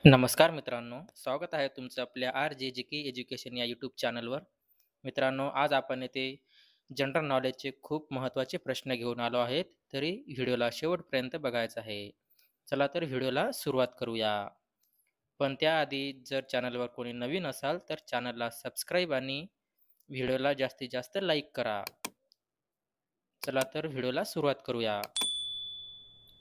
नमस्कार मित्रांनो, स्वागत आहे तुमचं आपल्या RJGK एज्युकेशन या यूट्यूब चॅनलवर. मित्रांनो, आज आपण येथे जनरल नॉलेजचे खूप महत्त्वाचे प्रश्न घेऊन आलो आहेत. तरी व्हिडिओला शेवटपर्यंत बघायचं आहे. चला तर व्हिडिओला सुरुवात करूया. पण त्याआधी जर चॅनलवर कोणी नवीन असाल तर चॅनलला सबस्क्राईब आणि व्हिडिओला जास्तीत जास्त लाईक करा. चला तर व्हिडिओला सुरुवात करूया.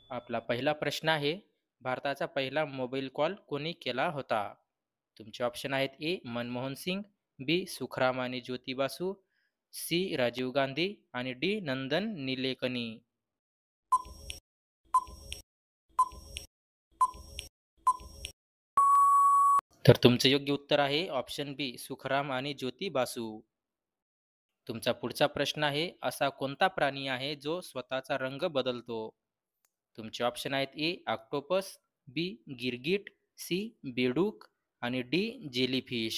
आपला पहिला प्रश्न आहे, भारताचा पहिला मोबाईल कॉल कोणी केला होता? तुमचे ऑप्शन आहेत: ए मनमोहन सिंग, बी सुखराम आणि ज्योती बासू, सी राजीव गांधी आणि डी नंदन निलेकनी. तर तुमचे योग्य उत्तर आहे ऑप्शन बी सुखराम आणि ज्योती बासू. तुमचा पुढचा प्रश्न आहे, असा कोणता प्राणी आहे जो स्वतःचा रंग बदलतो? तुमचे ऑप्शन आहेत: ए ऑक्टोपस, बी गिरगिट, सी बेडूक आणि डी जेलीफिश.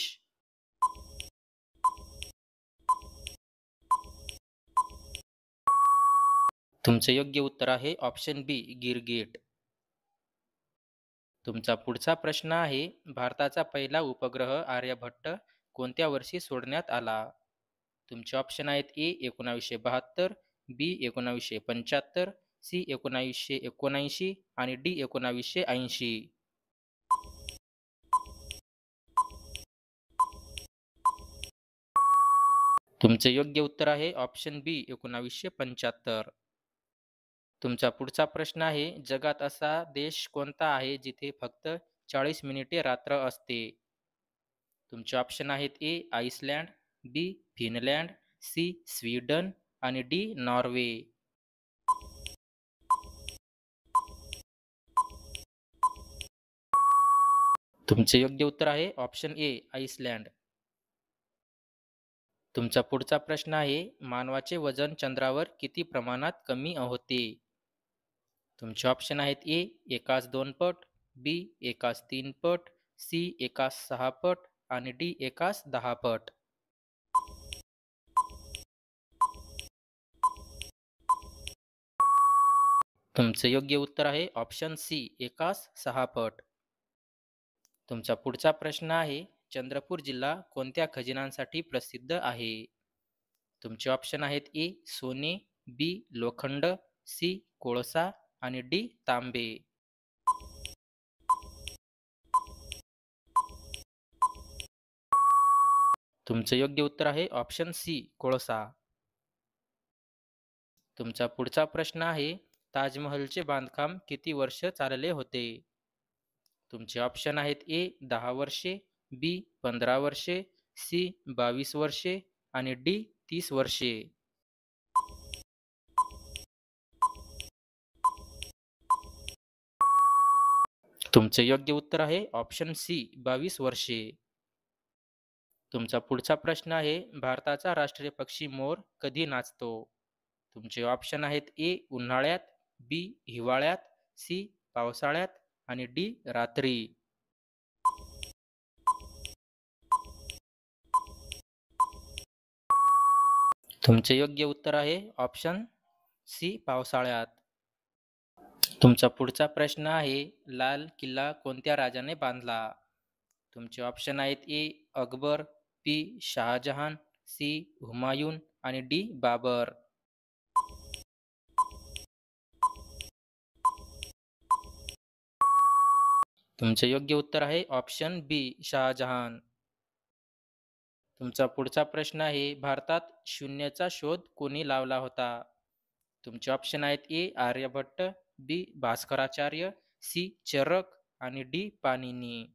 तुमचे योग्य उत्तर आहे ऑप्शन बी गिरगिट. तुमचा पुढचा प्रश्न आहे, भारताचा पहिला उपग्रह आर्यभट्ट कोणत्या वर्षी सोडण्यात आला? तुमचे ऑप्शन आहेत: ए 1972, बी 1975, सी 1979 आणि डी 1980. तुमचे योग्य उत्तर आहे ऑप्शन बी 1975. तुमचा पुढचा प्रश्न आहे, जगात असा देश कोणता आहे जिथे फक्त 40 मिनिटे रात्र असते? तुमचे ऑप्शन आहेत: ए आइसलँड, बी फिनलँड, सी स्वीडन आणि डी नॉर्वे. तुमचे योग्य उत्तर आहे ऑप्शन ए आइसलँड. तुमचा पुढचा प्रश्न आहे, मानवाचे वजन चंद्रावर किती प्रमाणात कमी होते? तुमचे ऑप्शन आहेत: ए एकास 2 पट, बी एकास 3 पट, सी एकास 6 पट आणि डी एकास 10 पट. तुमचे योग्य उत्तर आहे ऑप्शन सी एकास 6 पट. तुमचा पुढचा प्रश्न आहे, चंद्रपूर जिल्हा कोणत्या खजिन्यांसाठी प्रसिद्ध आहे? तुमचे ऑप्शन आहेत: ए सोने, बी लोखंड, सी कोळसा आणि डी तांबे. तुमचे योग्य उत्तर आहे ऑप्शन सी कोळसा. तुमचा पुढचा प्रश्न आहे, ताजमहलचे बांधकाम किती वर्ष चालले होते? तुमचे ऑप्शन आहेत: ए 10 वर्षे, बी 15 वर्षे, सी 22 वर्षे आणि डी 30 वर्षे. तुमचे योग्य उत्तर आहे ऑप्शन सी 22 वर्षे. तुमचा पुढचा प्रश्न आहे, भारताचा राष्ट्रीय पक्षी मोर कधी नाचतो? तुमचे ऑप्शन आहेत: ए उन्हाळ्यात, बी हिवाळ्यात, सी पावसाळ्यात आणि डी रात्री. तुमचे योग्य उत्तर आहे ऑप्शन सी पावसाळ्यात. तुमचा पुढचा प्रश्न आहे, लाल किल्ला कोणत्या राजाने बांधला? तुमचे ऑप्शन आहेत: ए अकबर, बी शहाजहान, सी हुमायून आणि डी बाबर. तुमचे योग्य उत्तर आहे ऑप्शन बी शहाजहान. तुमचा पुढचा प्रश्न आहे, भारतात शून्याचा शोध कोणी लावला होता? तुमचे ऑप्शन आहेत: ए आर्यभट्ट, बी भास्कराचार्य, सी चरक आणि डी पाणिनी.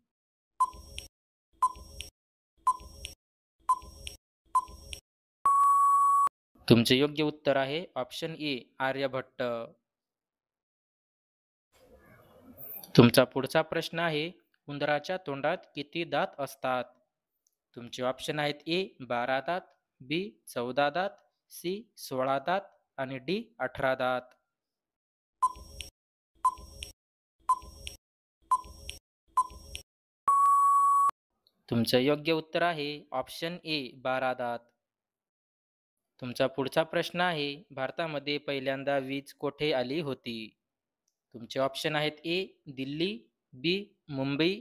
तुमचे योग्य उत्तर आहे ऑप्शन ए आर्यभट्ट. तुमचा पुढचा प्रश्न आहे, उंदराच्या तोंडात किती दात असतात? तुमचे ऑप्शन आहेत: ए 12 दात, बी 14 दात, सी 16 दात आणि डी 18 दात. तुमचे योग्य उत्तर आहे ऑप्शन ए 12 दात. तुमचा पुढचा प्रश्न आहे, भारतामध्ये पहिल्यांदा वीज कोठे आली होती? तुमचे ऑप्शन आहेत: ए दिल्ली, बी मुंबई,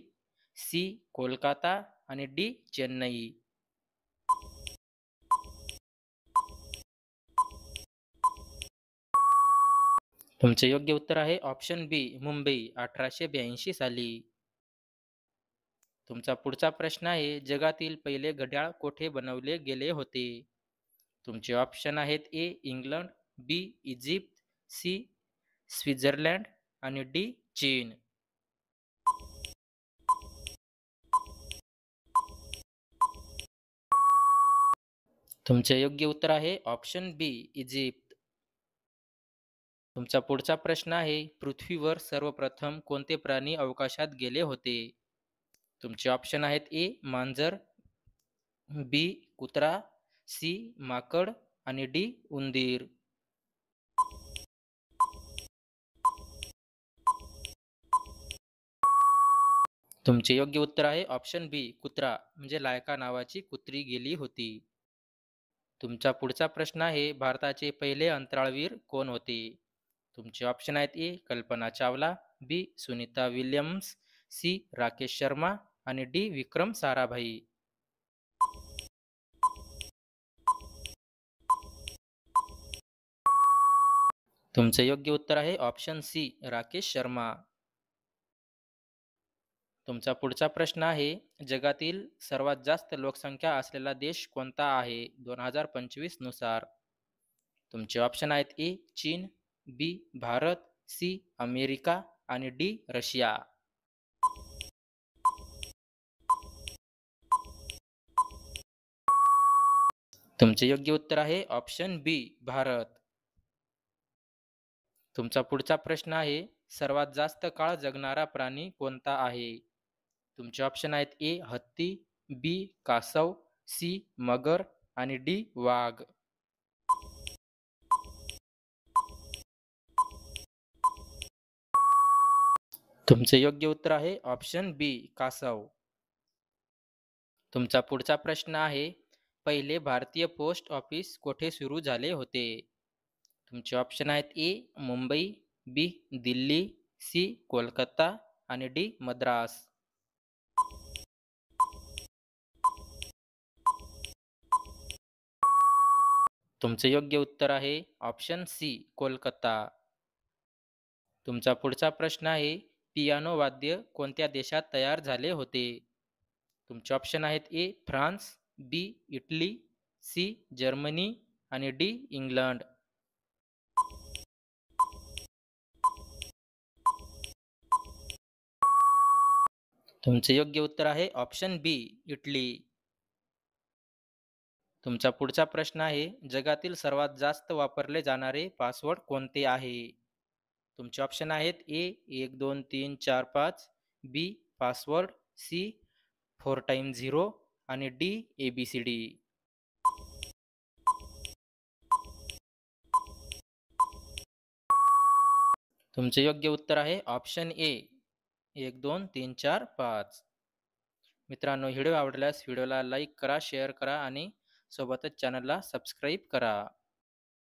सी कोलकाता आणि डी चेन्नई. तुमचे योग्य उत्तर आहे ऑप्शन बी मुंबई 1882 साली. तुमचा पुढचा प्रश्न आहे जगातील पहिले घड्याळ कोठे बनवले गेले होते? तुमचे ऑप्शन आहेत ए इंग्लंड, बी इजिप्त, सी स्वित्झर्लंड आणि डी चीन. तुमचे योग्य उत्तर आहे ऑप्शन बी इजिप्त. तुमचा पुढचा प्रश्न आहे पृथ्वीवर सर्वप्रथम कोणते प्राणी अवकाशात गेले होते? तुमचे ऑप्शन आहेत ए मांजर, बी कुत्रा, सी माकड आणि डी उंदीर. तुमचे योग्य उत्तर आहे ऑप्शन बी कुत्रा म्हणजे लायका नावाची कुत्री गेली होती. तुमचा पुढचा प्रश्न आहे भारताचे पहिले अंतराळवीर कोण होते? तुमचे ऑप्शन आहेत ए कल्पना चावला, बी सुनीता विल्यम्स, सी राकेश शर्मा आणि डी विक्रम साराभाई. तुमचे योग्य उत्तर आहे ऑप्शन सी राकेश शर्मा. तुमचा पुढचा प्रश्न आहे जगातील सर्वात जास्त लोकसंख्या असलेला देश कोणता आहे 2025 नुसार? तुमचे ऑप्शन आहेत ए चीन, बी भारत, सी अमेरिका आणि डी रशिया. तुमचे योग्य उत्तर आहे ऑप्शन बी भारत. तुमचा पुढचा प्रश्न आहे सर्वात जास्त काळ जगणारा प्राणी कोणता आहे? तुमचे ऑप्शन आहेत ए हत्ती, बी कासव, सी मगर आणि डी वाघ. तुमचे योग्य उत्तर आहे ऑप्शन बी कासव. तुमचा पुढचा प्रश्न आहे पहिले भारतीय पोस्ट ऑफिस कोठे सुरू झाले होते? तुमचे ऑप्शन आहेत ए मुंबई, बी दिल्ली, सी कोलकाता आणि डी मद्रास. तुमचे योग्य उत्तर आहे ऑप्शन सी कोलकाता. तुमचा पुढचा प्रश्न आहे पियानो वाद्य कोणत्या देशात तयार झाले होते? तुमचे ऑप्शन आहेत ए फ्रान्स, बी इटली, सी जर्मनी आणि डी इंग्लंड. तुमचे योग्य उत्तर आहे ऑप्शन बी इटली. तुमचा पुढचा प्रश्न आहे जगातील सर्वात जास्त वापरले जाणारे पासवर्ड कोणते आहे? तुमचे ऑप्शन आहेत ए 1 2 3 4 5, बी पासवर्ड, सी 4 टाइम्स 0 आणि डी ABCD. तुमचे योग्य उत्तर आहे ऑप्शन ए 1 2 3 4 5. मित्रांनो व्हिडिओ आवडल्यास व्हिडिओला लाईक करा, शेअर करा आणि सोबतच चॅनलला सबस्क्राईब करा.